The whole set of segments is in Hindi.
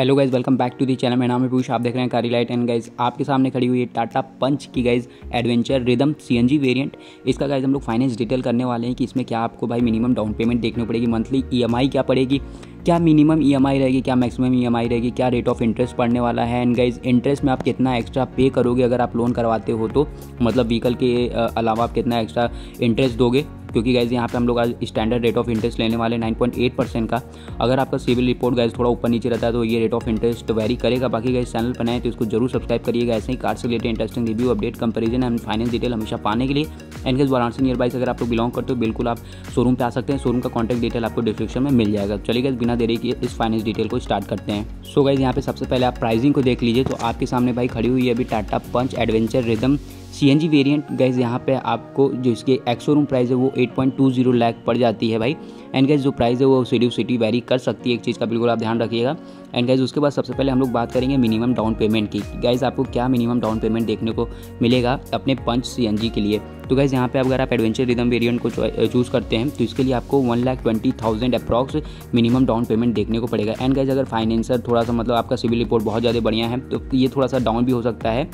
Hello guys, welcome back to the channel. मेरा नाम है पीयूष, आप देख रहे हैं कारी लाइट। एंड गाइज आपके सामने खड़ी हुई है टाटा पंच की guys adventure rhythm CNG variant. इसका गाइज हम लोग फाइनेंस डिटेल करने वाले हैं कि इसमें क्या आपको भाई मिनिमम डाउन पेमेंट देखनी पड़ेगी, मंथली ईएमआई क्या पड़ेगी, क्या मिनिमम ईएमआई रहेगी, क्या मैक्सिमम ईएमआई रहेगी, क्या रेट ऑफ इंटरेस्ट पड़ने वाला है। एंड गाइज इंटरेस्ट में आप कितना एक्स्ट्रा पे करोगे अगर आप लोन करवाते हो तो, मतलब व्हीकल के अलावा आप कितना एक्स्ट्रा इंटरेस्ट दोगे, क्योंकि गाइज यहाँ पे हम लोग आज स्टैंडर्ड रेट ऑफ इंटरेस्ट लेने वाले 9.8% का। अगर आपका सिविल रिपोर्ट गाइज थोड़ा ऊपर नीचे रहता है तो ये रेट ऑफ इंटरेस्ट वेरी करेगा। बाकी गाइज चैनल पर नए तो इसको जरूर सब्सक्राइब करिएगा ऐसे ही कार से related interesting review, update, comparison and finance detail हमेशा पाने के लिए। And guys Varanasi near by से अगर आप लोग बिलोंग करते हो बिल्कुल आप शोरूम पे आ सकते हैं। शोरूम का कॉन्टैक्ट डिटेल आपको डिस्क्रिप्शन में मिल जाएगा। चलिए गाइज बिना देरी किए इस फाइनेंस डिटेल को स्टार्ट करते हैं। सो गाइज यहाँ पे सबसे पहले आप प्राइसिंग को देख लीजिए। तो आपके सामने भाई खड़ी हुई है अभी Tata punch adventure rhythm CNG variant. Guys यहाँ पे आपको जो इसके एक्स शोरूम प्राइस है वो 8.20 लाख पड़ जाती है भाई। एंड गाइज जो प्राइस है वो सिटी वेरी कर सकती है, एक चीज़ का बिल्कुल आप ध्यान रखिएगा। एंड गाइज उसके बाद सबसे पहले हम लोग बात करेंगे मिनिमम डाउन पेमेंट की। गाइज आपको क्या मिनिमम डाउन पेमेंट देखने को मिलेगा अपने पंच सीएनजी के लिए। तो गाइज यहाँ पे अगर आप एडवेंचर रिदम वेरिएंट को चूज़ करते हैं तो इसके लिए आपको 1,20,000 अप्रॉक्स मिनिमम डाउन पेमेंट देखने को पड़ेगा। एंड गाइज अगर फाइनेंसर थोड़ा सा मतलब आपका सिविल रिपोर्ट बहुत ज़्यादा बढ़िया है तो ये थोड़ा सा डाउन भी हो सकता है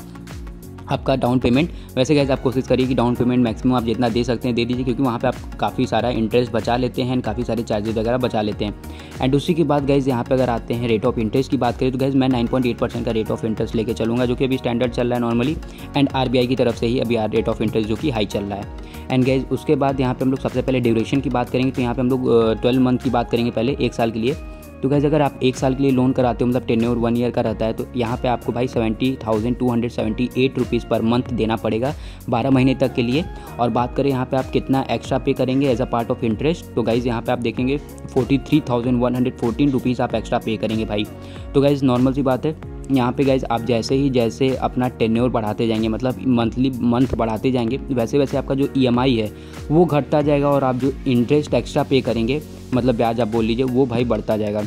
आपका डाउन पेमेंट। वैसे गाइज आप कोशिश करिए कि डाउन पेमेंट मैक्सिमम आप जितना दे सकते हैं दे दीजिए, क्योंकि वहाँ पे आप काफ़ी सारा इंटरेस्ट बचा लेते हैं, काफ़ी सारे चार्जेस वगैरह बचा लेते हैं। एंड उसी के बाद गाइज यहाँ पे अगर आते हैं रेट ऑफ इंटरेस्ट की बात करें तो गाइज मैं 9.8% का रेट ऑफ इंटरेस्ट लेके चलूँगा, जो कि अभी स्टैंडर्ड चल रहा है नॉर्मली। एंड आरबीआई की तरफ से ही अभी रेट ऑफ इंटरेस्ट जो कि हाई चल रहा है। एंड गाइज उसके बाद यहाँ पे हम लोग सबसे पहले ड्यूरेशन की बात करेंगे। तो यहाँ पे हम लोग 12 मंथ की बात करेंगे पहले, 1 साल के लिए। तो गाइज अगर आप 1 साल के लिए लोन कराते हो मतलब टेन्योर 1 ईयर का रहता है तो यहाँ पे आपको भाई 70,278 रुपीज़ पर मंथ देना पड़ेगा 12 महीने तक के लिए। और बात करें यहाँ पे आप कितना एक्स्ट्रा पे करेंगे as a part of interest, तो गाइज यहाँ पे आप देखेंगे 43,114 रुपीज़ आप एक्स्ट्रा पे करेंगे भाई। तो गाइज नॉर्मल सी बात है यहाँ पे गाइज आप जैसे अपना टेन्योर बढ़ाते जाएंगे, मतलब मंथली मंथ बढ़ाते जाएंगे, वैसे वैसे आपका जो ईएमआई है वो घटता जाएगा और आप जो इंटरेस्ट एक्स्ट्रा पे करेंगे मतलब ब्याज आप बोल लीजिए वो भाई बढ़ता जाएगा।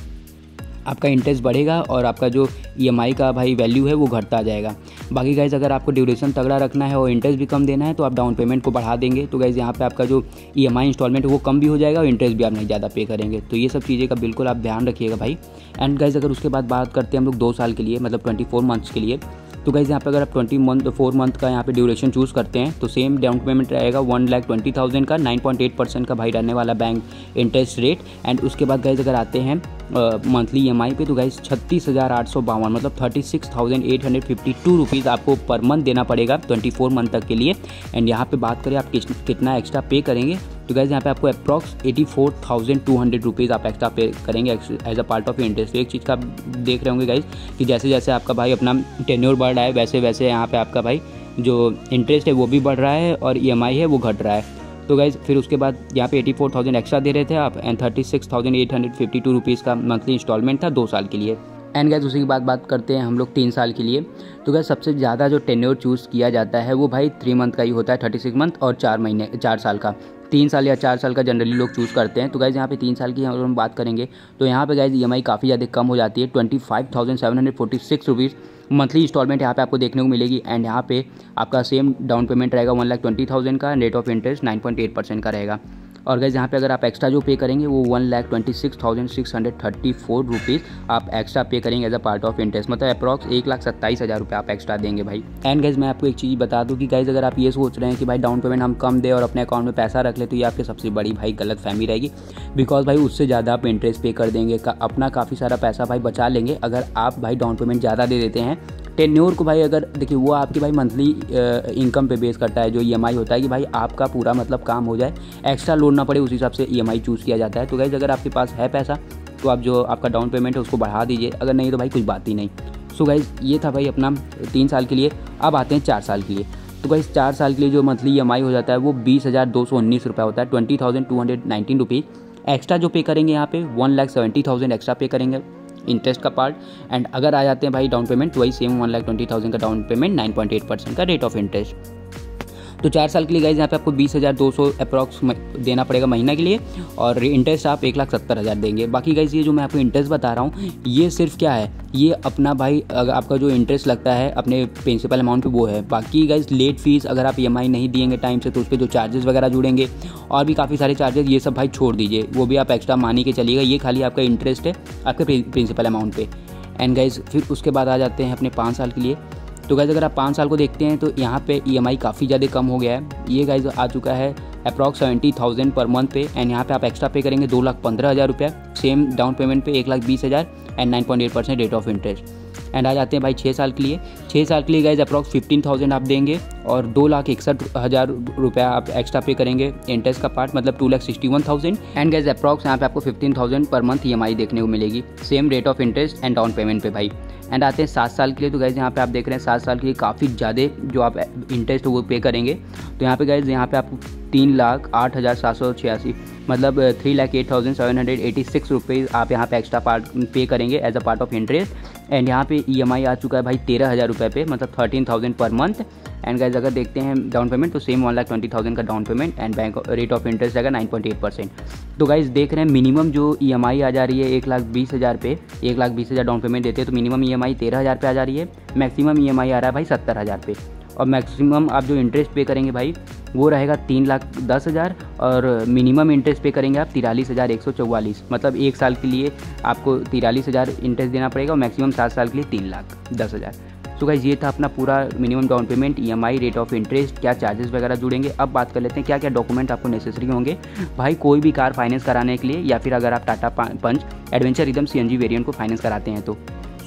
आपका इंटरेस्ट बढ़ेगा और आपका जो ईएमआई का भाई वैल्यू है वो घटता जाएगा। बाकी गाइज अगर आपको ड्यूरेशन तगड़ा रखना है और इंटरेस्ट भी कम देना है तो आप डाउन पेमेंट को बढ़ा देंगे, तो गाइज यहाँ पे आपका जो ईएमआई इंस्टॉलमेंट है वो कम भी हो जाएगा और इंटरेस्ट भी आप नहीं ज़्यादा पे करेंगे। तो ये सब चीज़ें का बिल्कुल आप ध्यान रखिएगा भाई। एंड गाइज अगर उसके बाद बात करते हैं हम लोग 2 साल के लिए मतलब 24 मंथ्स के लिए, तो गाइज यहाँ पे अगर आप 4 मंथ का यहाँ पे ड्यूरेशन चूज़ करते हैं तो सेम डाउन पेमेंट रहेगा 1,20,000 का, 9.8% का भाई रहने वाला बैंक इंटरेस्ट रेट। एंड उसके बाद गाइज अगर आते हैं मंथली ईएमआई पे तो गाइज 36,852 मतलब 36,852 रुपीज़ आपको पर मंथ देना पड़ेगा 24 मंथ तक के लिए। एंड यहाँ पे बात करें आप कितना एक्स्ट्रा पे करेंगे तो गाइज यहाँ पे आपको अप्रॉक्स 84,200 रुपीज़ आप एक्स्ट्रा पे करेंगे as a part of interest. एक चीज़ का देख रहे होंगे गाइज कि जैसे जैसे आपका भाई अपना टेन्योर बढ़ रहा है वैसे वैसे यहाँ पे आपका भाई जो इंटरेस्ट है वो भी बढ़ रहा है और ईएमआई है वो घट रहा है। तो गाइज फिर उसके बाद यहाँ पे 84,000 एक्स्ट्रा दे रहे थे आप एंड 36,852 रुपीज़ का मंथली इंस्टॉलमेंट था 2 साल के लिए। एंड गाइज उसी की बात करते हैं हम लोग 3 साल के लिए। तो गाइज सबसे ज़्यादा जो टेन्योर चूज़ किया जाता है वो भाई 3 मंथ का ही होता है, 36 मंथ और 4 साल का। 3 साल या 4 साल का जनरली लोग चूज़ करते हैं। तो गाइज यहाँ पे 3 साल की अगर हम बात करेंगे तो यहाँ पे गाइज ईएमआई काफ़ी ज़्यादा कम हो जाती है, 25,746 रुपीज़ मंथली इंस्टॉलमेंट यहाँ पे आपको देखने को मिलेगी। एंड यहाँ पे आपका सेम डाउन पेमेंट रहेगा 1,20,000 का, रेट ऑफ इंटरेस्ट 9.8% का रहेगा। और गाइज यहाँ पे अगर आप एक्स्ट्रा जो पे करेंगे वो 1,26,634 रुपीज़ आप एक्स्ट्रा पे करेंगे as a part of interest, मतलब अप्रॉक्स 1,27,000 रुपये आप एक्स्ट्रा देंगे भाई। एंड गाइज मैं आपको एक चीज़ बता दूँ कि गाइज अगर आप ये सोच रहे हैं कि भाई डाउन पेमेंट हम कम दें और अपने अकाउंट में पैसा रख ले तो ये आपकी सबसे बड़ी भाई गलत फहमी रहेगी। बिकॉज भाई उससे ज़्यादा आप इंटरेस्ट पे कर देंगे, अपना काफ़ी सारा पैसा भाई बचा लेंगे अगर आप भाई डाउन पेमेंट ज़्यादा दे देते हैं। टेन्योर को भाई अगर देखिए वो आपकी भाई मंथली इनकम पे बेस करता है, जो ईएमआई होता है कि भाई आपका पूरा मतलब काम हो जाए, एक्स्ट्रा लोड ना पड़े, उस हिसाब से ईएमआई चूज़ किया जाता है। तो गाइज अगर आपके पास है पैसा तो आप जो आपका डाउन पेमेंट है उसको बढ़ा दीजिए, अगर नहीं तो भाई कुछ बात ही नहीं। सो गाइज ये था भाई अपना 3 साल के लिए। अब आते हैं 4 साल के लिए। तो गाइज 4 साल के लिए जो मंथली ईएमआई हो जाता है वो 20,219 रुपये होता है, 20,219 रुपीज़। एक्स्ट्रा जो पे करेंगे यहाँ पे 1,70,000 एक्स्ट्रा पे करेंगे इंटरेस्ट का पार्ट। एंड अगर आ जाते हैं भाई डाउन पेमेंट तो वही सेम 1,20,000 का डाउन पेमेंट, 9.8% का रेट ऑफ इंटरेस्ट। तो 4 साल के लिए गाइज यहाँ पे आपको 20,200 अप्रॉक्स देना पड़ेगा महीना के लिए और इंटरेस्ट आप 1,70,000 देंगे। बाकी गाइज ये जो मैं आपको इंटरेस्ट बता रहा हूँ ये सिर्फ क्या है, ये अपना भाई अगर आपका जो इंटरेस्ट लगता है अपने प्रिंसिपल अमाउंट पे वो है। बाकी गाइज लेट फीस अगर आप ईएमआई नहीं दिएंगे टाइम से तो उस पर जो चार्जेस वगैरह जुड़ेंगे और भी काफ़ी सारे चार्जेस, ये सब भाई छोड़ दीजिए, वो भी आप एक्स्ट्रा मान के चलिएगा। ये खाली आपका इंटरेस्ट है आपके प्रिंसिपल अमाउंट पे। एंड गाइज फिर उसके बाद आ जाते हैं अपने 5 साल के लिए। तो गाइज अगर आप 5 साल को देखते हैं तो यहाँ पे EMI काफ़ी ज़्यादा कम हो गया है। ये गाइज आ चुका है अप्रॉक्स 70,000 पर मंथ पे, एंड यहाँ पे आप एक्स्ट्रा पे करेंगे 2,15,000 रुपया, सेम डाउन पेमेंट पे 1,20,000 and 9.8% rate of interest. And आ जाते हैं भाई 6 साल के लिए। 6 साल के लिए गाइज अप्रॉक्स 15,000 आप देंगे और 2,61,000 रुपया आप एक्स्ट्रा पे करेंगे इंटरेस्ट का पार्ट, मतलब 2,61,000 एंड गाइज अप्रॉक्स यहाँ पे आपको 15,000 पर मंथ EMI देखने को मिलेगी, same rate of interest and down payment पे भाई। एंड आते हैं 7 साल के लिए। तो गाइज यहाँ पे आप देख रहे हैं 7 साल के लिए काफ़ी ज़्यादा जो आप इंटरेस्ट वो पे करेंगे। तो यहाँ पे गाइज यहाँ पे आपको 3,08,786 मतलब 3,08,786 रुपीज़ आप यहाँ पे एक्स्ट्रा पार्ट पे करेंगे as a part of interest. And यहाँ पे EMI आ चुका है भाई 13,000 रुपये पे, मतलब 13,000 पर मंथ। एंड गाइज अगर देखते हैं डाउन पेमेंट तो सेम 1,20,000 का down payment and bank rate of interest आएगा 9.8%। तो गाइज देख रहे हैं मिनिमम जो EMI आ जा रही है 1,20,000 पे, 1,20,000 डाउन पेमेंट देते हैं तो मिनिमम EMI 13,000 पे आ जा रही है, मैक्सिमम EMI आ रहा है भाई 70,000 पे, और मैक्सिमम आप जो इंटरेस्ट पे करेंगे भाई वो रहेगा 3,10,000 और मिनिमम इंटरेस्ट पे करेंगे आप 43,144, मतलब 1 साल के लिए आपको 43,000 इंटरेस्ट देना पड़ेगा और मैक्सिमम 7 साल के लिए 3,10,000। तो गाइस ये था अपना पूरा minimum down payment, EMI, rate of interest, क्या चार्जेस वगैरह जुड़ेंगे। अब बात कर लेते हैं क्या क्या डॉक्यूमेंट आपको नेसेसरी होंगे भाई कोई भी कार फाइनेंस कराने के लिए, या फिर अगर आप Tata punch adventure rhythm CNG variant को फाइनेंस कराते हैं तो।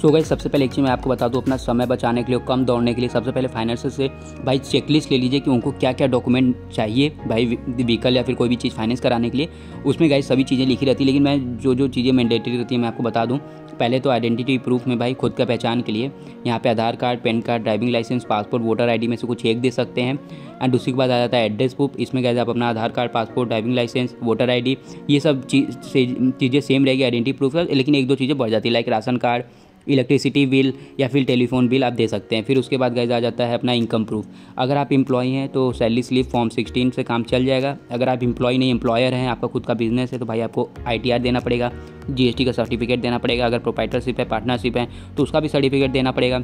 सो गाइस सबसे पहले एक चीज़ मैं आपको बता दूं, अपना समय बचाने के लिए, कम दौड़ने के लिए, सबसे पहले फाइनेंसर से भाई चेकलिस्ट ले लीजिए कि उनको क्या क्या डॉक्यूमेंट चाहिए भाई व्हीकल या फिर कोई भी चीज़ फाइनेंस कराने के लिए। उसमें गाइस सभी चीज़ें लिखी रहती है, लेकिन मैं जो चीज़ें मैंडेटरी रहती है मैं आपको बता दूं। पहले तो आइडेंटिटी प्रूफ में भाई खुद का पहचान के लिए यहाँ पे Aadhaar card, PAN card, driving licence, passport, voter ID में से कुछ एक दे सकते हैं। एंड दूसरी के बाद आ जाता है एड्रेस प्रूफ। इसमें गाइस आप अपना Aadhaar card, passport, driving licence, voter ID, ये सब चीज़ें सेम रहेगी आइडेंटिटी प्रूफ, लेकिन 1-2 चीज़ें बढ़ जाती है, like ration card, electricity bill या फिर टेलीफोन बिल आप दे सकते हैं। फिर उसके बाद गाइस आ जाता है अपना इनकम प्रूफ। अगर आप एम्प्लॉय हैं तो सैलरी स्लिप फॉर्म 16 से काम चल जाएगा। अगर आप एम्प्लॉय नहीं एम्प्लॉयर हैं, आपका खुद का बिजनेस है, तो भाई आपको ITR देना पड़ेगा, GST का सर्टिफिकेट देना पड़ेगा। अगर प्रोप्राइटरशिप है, पार्टनरशिप है तो उसका भी सर्टिफिकेट देना पड़ेगा।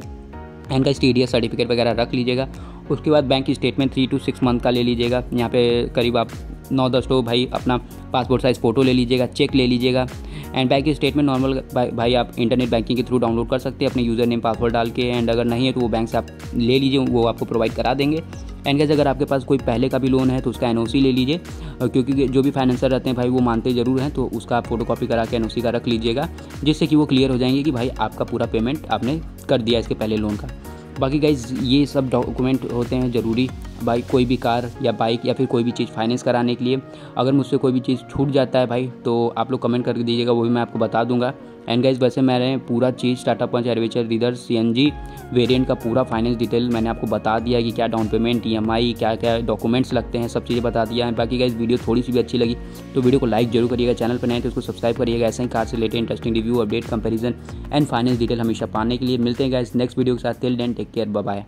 एंड का TDS सर्टिफिकेट वगैरह रख लीजिएगा। उसके बाद बैंक स्टेटमेंट 3 to 6 मंथ का ले लीजिएगा। यहाँ पे करीब आप 9-10 तो भाई अपना पासपोर्ट साइज़ फ़ोटो ले लीजिएगा, चेक ले लीजिएगा। एंड बैंक स्टेटमेंट नॉर्मल भाई आप इंटरनेट बैंकिंग के थ्रू डाउनलोड कर सकते हैं अपने यूज़र नेम पासवर्ड डाल के। एंड अगर नहीं है तो वो बैंक से आप ले लीजिए, वो आपको प्रोवाइड करा देंगे। एंड गाइस अगर आपके पास कोई पहले का भी लोन है तो उसका NOC ले लीजिए, क्योंकि जो भी फाइनेंसर रहते हैं भाई वो मानते ज़रूर हैं, तो उसका आप फोटोकॉपी करा के NOC का रख लीजिएगा, जिससे कि वो क्लियर हो जाएंगे कि भाई आपका पूरा पेमेंट आपने कर दिया इसके पहले लोन का। बाकी गाइज ये सब डॉक्यूमेंट होते हैं ज़रूरी भाई कोई भी कार या बाइक या फिर कोई भी चीज़ फाइनेंस कराने के लिए। अगर मुझसे कोई भी चीज़ छूट जाता है भाई तो आप लोग कमेंट करके दीजिएगा, वो भी मैं आपको बता दूंगा। एंड गाइज वैसे मैंने पूरा चीज़ Tata punch, adventure, rhythm CNG variant का पूरा फाइनेंस डिटेल मैंने आपको बता दिया कि क्या डाउन पेमेंट, EMI, क्या क्या डॉक्यूमेंट्स लगते हैं, सब चीज़ें बता दिया है। बाकी गाइज वीडियो थोड़ी सी भी अच्छी लगी तो वीडियो को लाइक जरूर करिएगा, चैनल पर नए तो उसको सब्सक्राइब करिएगा। ऐसे ही कार से related interesting review, update, comparison and finance detail हमेशा पाने के लिए। मिलते हैं गाइज नेक्स्ट वीडियो के साथ। Till then take care, bye bye.